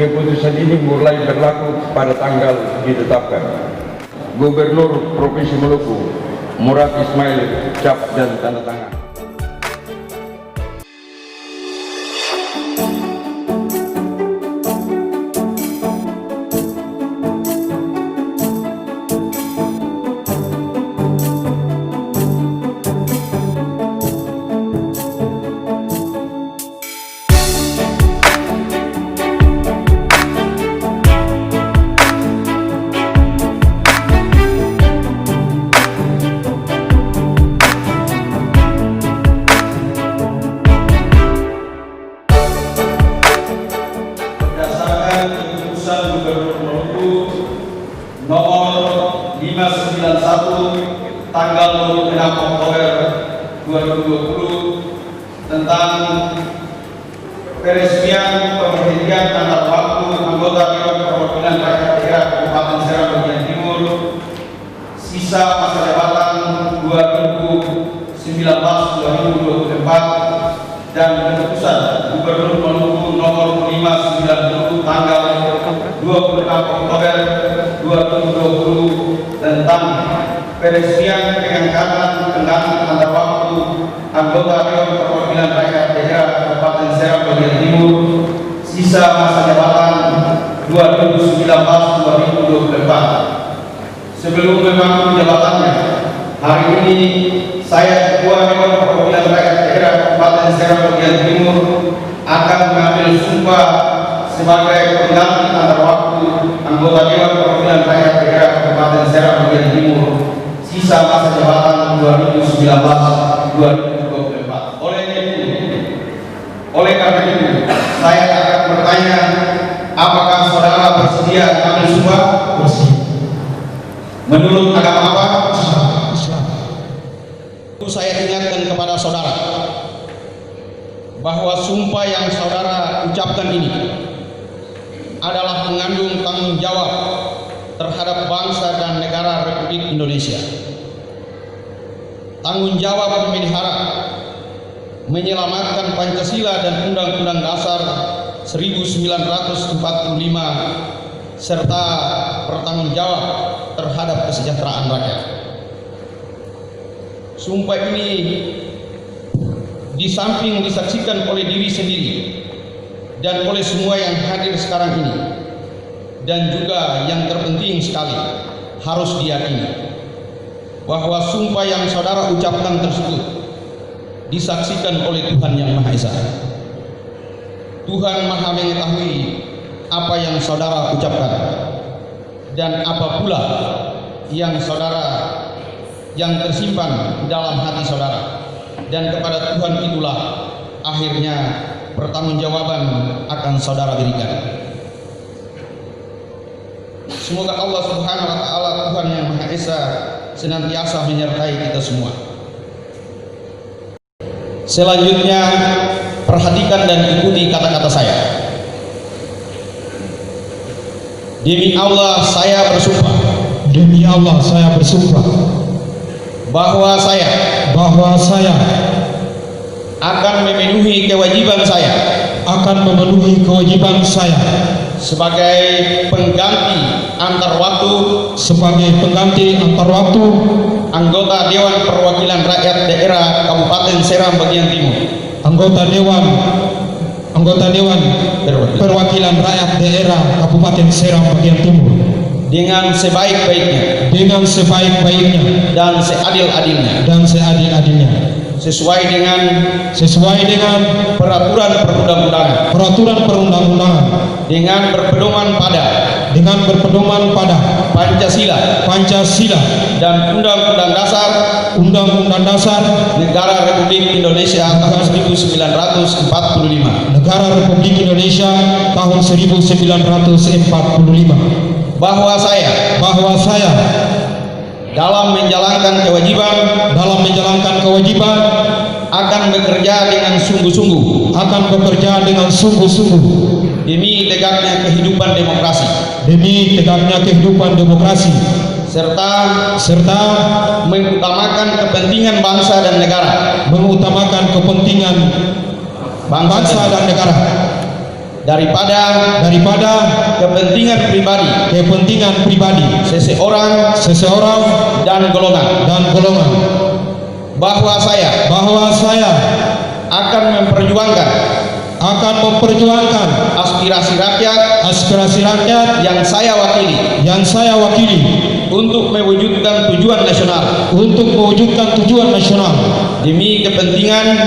Keputusan ini mulai berlaku pada tanggal ditetapkan. Gubernur Provinsi Maluku, Murad Ismail, cap dan tanda tangan. Gubernur Maluku nomor 591 tanggal 26 Oktober 2020 tentang peresmian pemberhentian antar waktu anggota Dewan Perwakilan Rakyat Daerah Kabupaten Serang Bagian Timur sisa masa jabatan 2019-2024 dan keputusan Gubernur Maluku nomor 590 tanggal 26 Oktober 2020 tentang peresmian pengangkatan pengganti antar waktu anggota Dewan Perwakilan Rakyat Daerah Kabupaten Serang Bagian Timur sisa masa jabatan 2019-2024. Sebelum memangku jabatannya, hari ini saya Ketua Dewan Perwakilan Rakyat Daerah Kabupaten Serang Bagian Timur akan mengambil sumpah sebagai pengganti antar waktu anggota Dewan Perwakilan Rakyat Daerah Kabupaten Serang Bagian Timur sisa masa jabatan 2019-2024. Oleh karena itu, saya akan bertanya, apakah saudara bersedia mengambil sumpah? Menurut agama apa? Saya ingatkan kepada saudara bahwa sumpah yang saudara ucapkan ini adalah mengandung tanggung jawab terhadap bangsa dan negara Republik Indonesia. Tanggung jawab memelihara, menyelamatkan Pancasila dan Undang-Undang Dasar 1945 serta bertanggung jawab terhadap kesejahteraan rakyat. Sumpah ini di samping disaksikan oleh diri sendiri dan oleh semua yang hadir sekarang ini, dan juga yang terpenting sekali harus diyakini bahwa sumpah yang saudara ucapkan tersebut disaksikan oleh Tuhan Yang Maha Esa. Tuhan Maha mengetahui apa yang saudara ucapkan dan apa pula yang yang tersimpan dalam hati saudara, dan kepada Tuhan itulah akhirnya pertanggungjawaban akan saudara berikan. Semoga Allah Subhanahu wa taala, Tuhan Yang Maha Esa, senantiasa menyertai kita semua. Selanjutnya, perhatikan dan ikuti kata-kata saya. Demi Allah saya bersumpah. Demi Allah saya bersumpah bahwa saya akan memenuhi kewajiban saya sebagai pengganti antar waktu anggota Dewan Perwakilan Rakyat Daerah Kabupaten Serang Bagian Timur, anggota Dewan Perwakilan Rakyat Daerah Kabupaten Serang Bagian Timur dengan sebaik-baiknya dan seadil-adilnya sesuai dengan peraturan perundang-undangan dengan berpedoman pada Pancasila dan Undang-Undang Dasar Negara Republik Indonesia tahun 1945 tahun 1945 bahwa saya dalam menjalankan kewajiban akan bekerja dengan sungguh-sungguh demi tegaknya kehidupan demokrasi serta mengutamakan kepentingan bangsa dan negara daripada kepentingan pribadi seseorang dan golongan, bahwa saya akan memperjuangkan aspirasi rakyat yang saya wakili untuk mewujudkan tujuan nasional demi kepentingan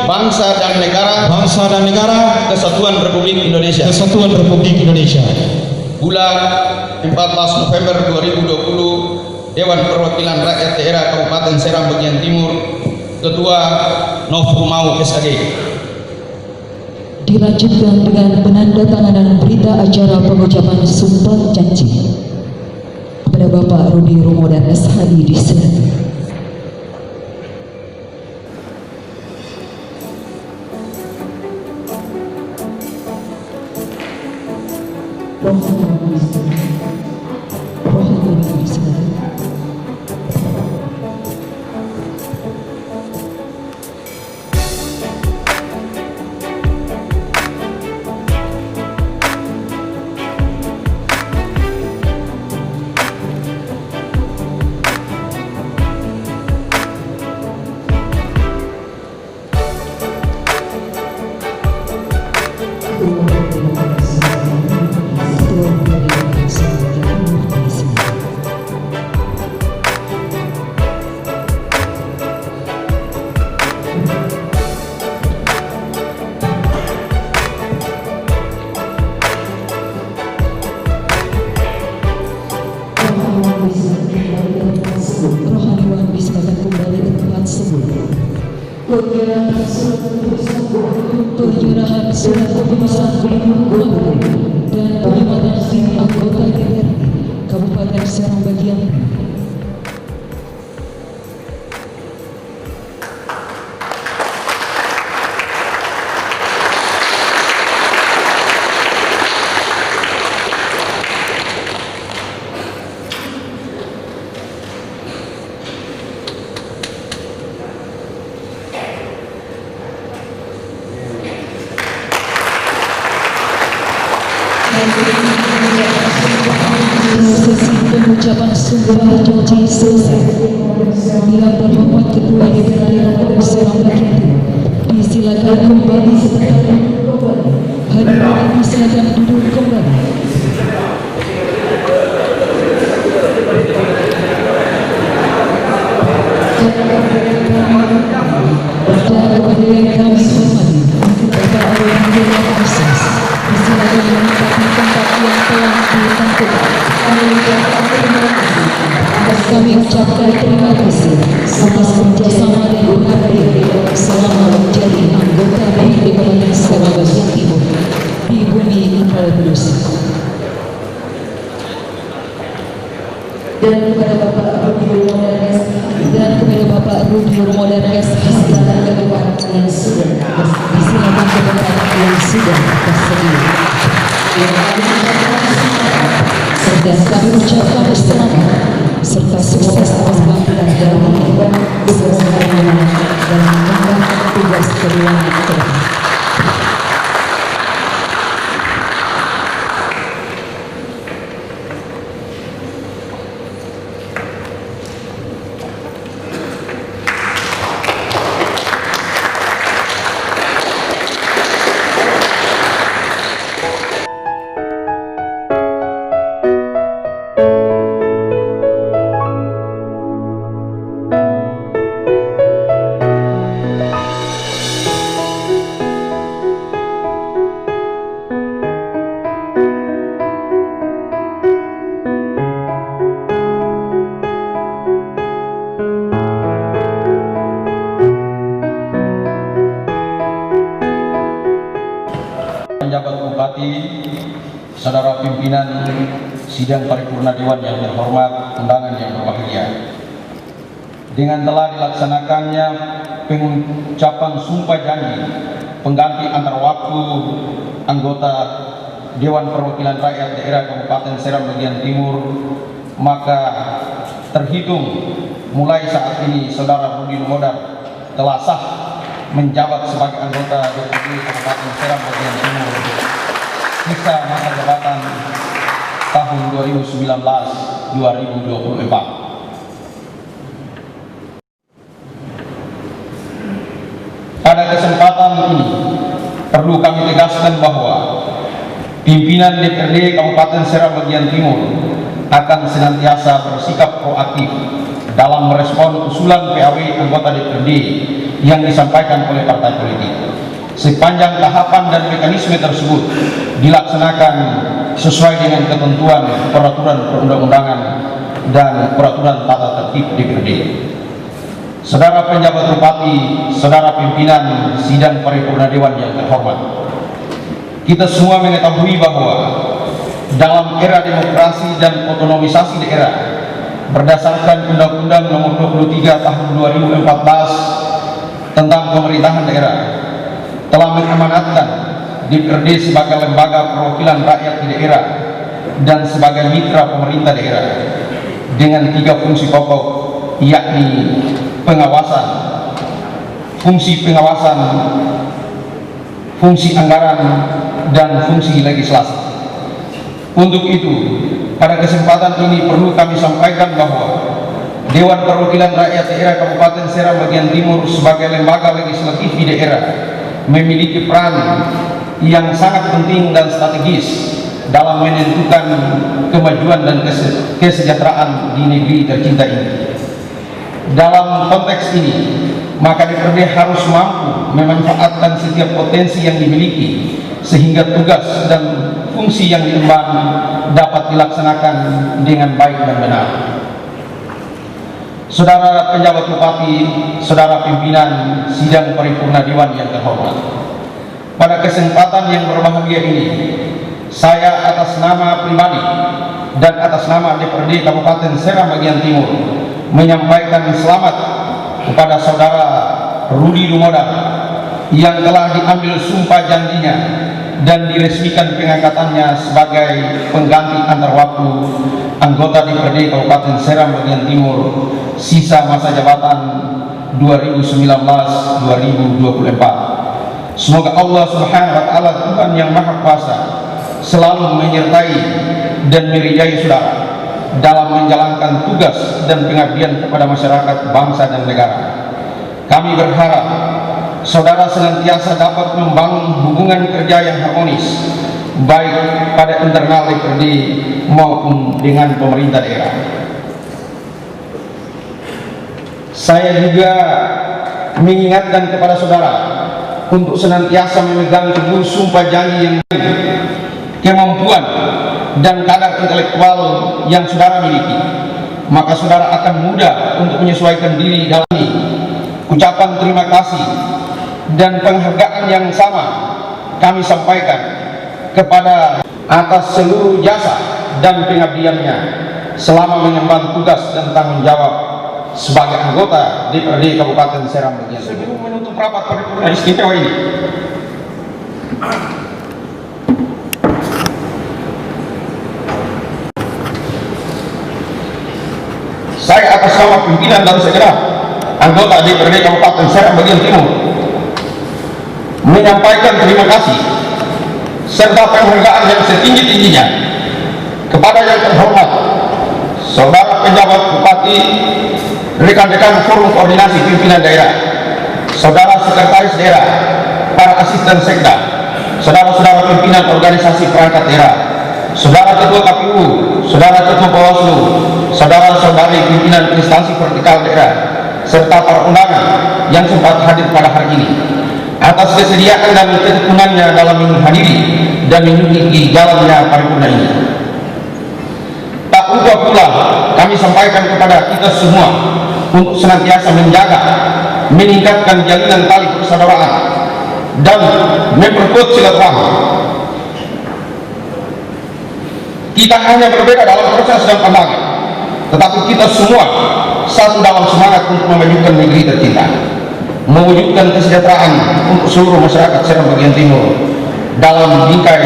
bangsa dan negara Kesatuan Republik Indonesia. Bulan 14 November 2020, Dewan Perwakilan Rakyat Daerah Kabupaten Serang Bagian Timur, Ketua Nofrumau SAG. Dilanjutkan dengan penandatanganan berita acara pengucapan sumpah janji kepada Bapak Rudi Romodan SHI di Senatu. Rohaniwan bisa kembali ke tempat semula. Penyerahan surat keputusan gubernur dan penyematan tim anggota DPRD Kabupaten Serang Bagian Timur. Sesi pengucapan sumpah janji selesai. Yang terhormat Ketua DPRD Kabupaten Serang Bagian Timur, disilakan kembali sebentar. Hadirin disilakan duduk kembali. Dan kepada yang kami hormati, Bapak Rohaniwan Bismas, disilakan menempati tempat yang telah ditentukan. Dan kami ucapkan terima kasih atas kerjasama dan pengabdian selama menjadi anggota DPRD Kabupaten Serang Bagian Timur di bumi Impal Belusi. Dan kepada Bapak Rudi Romodan SH dan kepada yang sudah disilakan ke tempat yang sudah tersedia. Serta kami ucapkan selamat serta sukses atas panggilan dan bersama-sama dalam mengemban tugas kedua ke depan. Penjabat Bupati, saudara pimpinan sidang paripurna Dewan yang terhormat, undangan yang berbahagia. Dengan telah dilaksanakannya pengucapan sumpah janji pengganti antar waktu anggota Dewan Perwakilan Rakyat Daerah Kabupaten Serang Bagian Timur, maka terhitung mulai saat ini saudara Rudi Romodan telah sah menjabat sebagai anggota DPRD Kabupaten Seram bagian Timur sisa masa jabatan tahun 2019-2024. Pada kesempatan ini perlu kami tegaskan bahwa pimpinan DPRD Kabupaten Seram bagian Timur akan senantiasa bersikap proaktif dalam merespon usulan PAW anggota DPRD yang disampaikan oleh partai politik. Sepanjang tahapan dan mekanisme tersebut dilaksanakan sesuai dengan ketentuan peraturan perundang-undangan dan peraturan tata tertib DPRD. Saudara penjabat bupati, saudara pimpinan sidang paripurna dewan yang terhormat, kita semua mengetahui bahwa dalam era demokrasi dan otonomisasi daerah berdasarkan Undang-Undang Nomor 23 Tahun 2014 tentang pemerintahan daerah telah mengamanatkan DPRD sebagai lembaga perwakilan rakyat di daerah dan sebagai mitra pemerintah daerah dengan 3 fungsi pokok, yakni pengawasan, fungsi anggaran, dan fungsi legislasi. Untuk itu, pada kesempatan ini perlu kami sampaikan bahwa Dewan Perwakilan Rakyat Daerah Kabupaten Seram bagian Timur sebagai lembaga legislatif di daerah memiliki peran yang sangat penting dan strategis dalam menentukan kemajuan dan kesejahteraan di negeri tercinta ini. Dalam konteks ini, maka DPRD harus mampu memanfaatkan setiap potensi yang dimiliki sehingga tugas dan fungsi yang diemban dapat dilaksanakan dengan baik dan benar. Saudara penjabat bupati, saudara pimpinan sidang paripurna dewan yang terhormat, pada kesempatan yang berbahagia ini, saya atas nama pribadi dan atas nama DPRD Kabupaten Seram bagian Timur menyampaikan selamat kepada saudara Rudi Dumoda yang telah diambil sumpah janjinya dan diresmikan pengangkatannya sebagai pengganti antar waktu anggota DPRD Kabupaten Seram bagian Timur sisa masa jabatan 2019-2024. Semoga Allah Subhanahu wa taala, Tuhan yang Maha Kuasa, selalu menyertai dan meridai saudara dalam menjalankan tugas dan pengabdian kepada masyarakat, bangsa dan negara. Kami berharap saudara senantiasa dapat membangun hubungan kerja yang harmonis baik pada internal DPRD maupun dengan pemerintah daerah. Saya juga mengingatkan kepada saudara untuk senantiasa memegang teguh sumpah janji yang kemampuan dan kadar intelektual yang saudara miliki, maka saudara akan mudah untuk menyesuaikan diri dalam ini. Ucapan terima kasih dan penghargaan yang sama kami sampaikan kepada atas seluruh jasa dan pengabdiannya selama mengemban tugas dan tanggung jawab sebagai anggota DPRD Kabupaten Seram bagian Timur. Sebelum menutup rapat paripurna istimewa ini, saya atas nama pimpinan dan segenap anggota DPRD Kabupaten Seram bagian Timur menyampaikan terima kasih serta penghargaan yang setinggi-tingginya kepada yang terhormat saudara penjabat bupati, rekan-rekan forum koordinasi pimpinan daerah, saudara sekretaris daerah, para asisten sekda, saudara-saudara pimpinan organisasi perangkat daerah, saudara ketua KPU, saudara ketua Bawaslu, saudara-saudari pimpinan instansi vertikal daerah, serta para undangan yang sempat hadir pada hari ini, atas kesediaan dan ketekunannya dalam menghadiri dan mengikuti jalannya paripurna ini. Tak lupa pula kami sampaikan kepada kita semua untuk senantiasa menjaga, meningkatkan jalinan tali persaudaraan dan memperkuat silaturahmi. Kita hanya berbeda dalam proses dan pandangan, tetapi kita semua satu dalam semangat untuk memajukan negeri tercinta, mewujudkan kesejahteraan untuk seluruh masyarakat Seram bagian Timur dalam bingkai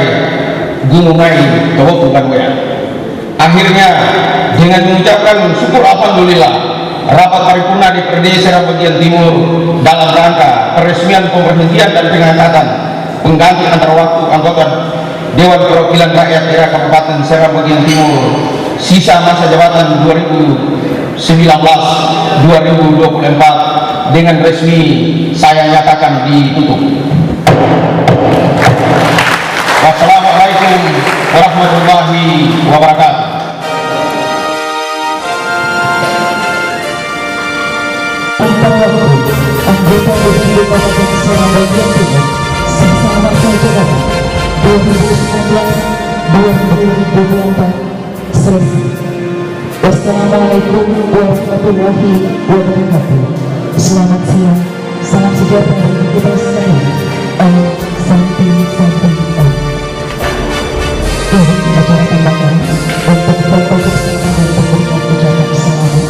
Gumumai Kabupaten Banguya. Akhirnya dengan mengucapkan syukur alhamdulillah rapat paripurna DPRD Seram bagian timur dalam rangka peresmian pemberhentian dan pengangkatan pengganti antar waktu anggota Dewan Perwakilan Rakyat Daerah Kabupaten Seram bagian timur sisa masa jabatan 2019-2024 dengan resmi saya nyatakan ditutup. Wassalamualaikum warahmatullahi wabarakatuh. Anggota DPRD Kabupaten Serang bagian timur sisa masa jabatan 2019-2024 selesai. Wassalamualaikum warahmatullahi wabarakatuh. Selamat siang, salam sejahtera bagi kita sekalian. Om Santi Santi Om. Ini acara tambahan untuk protokol kesehatan dan pemberian ucapan selamat.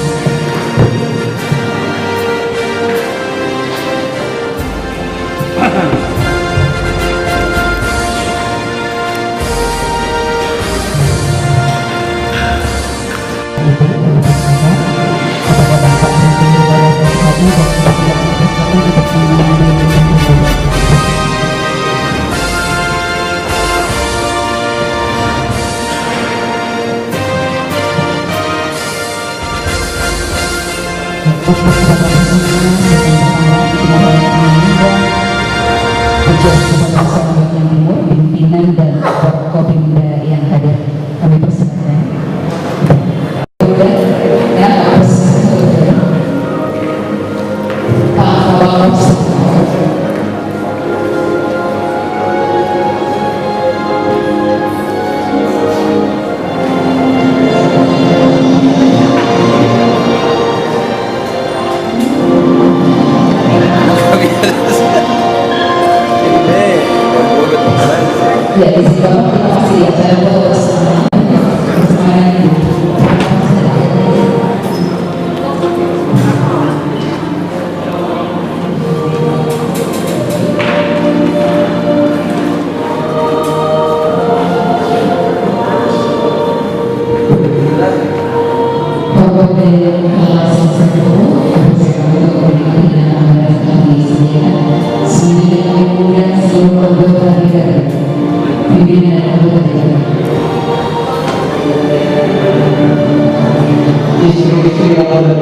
Pimpinan dan Forkopimda yang hadir kami persilakan. Pak Kapolres. Ya, di sini kita masih ada bersama Istri-istri yang ada di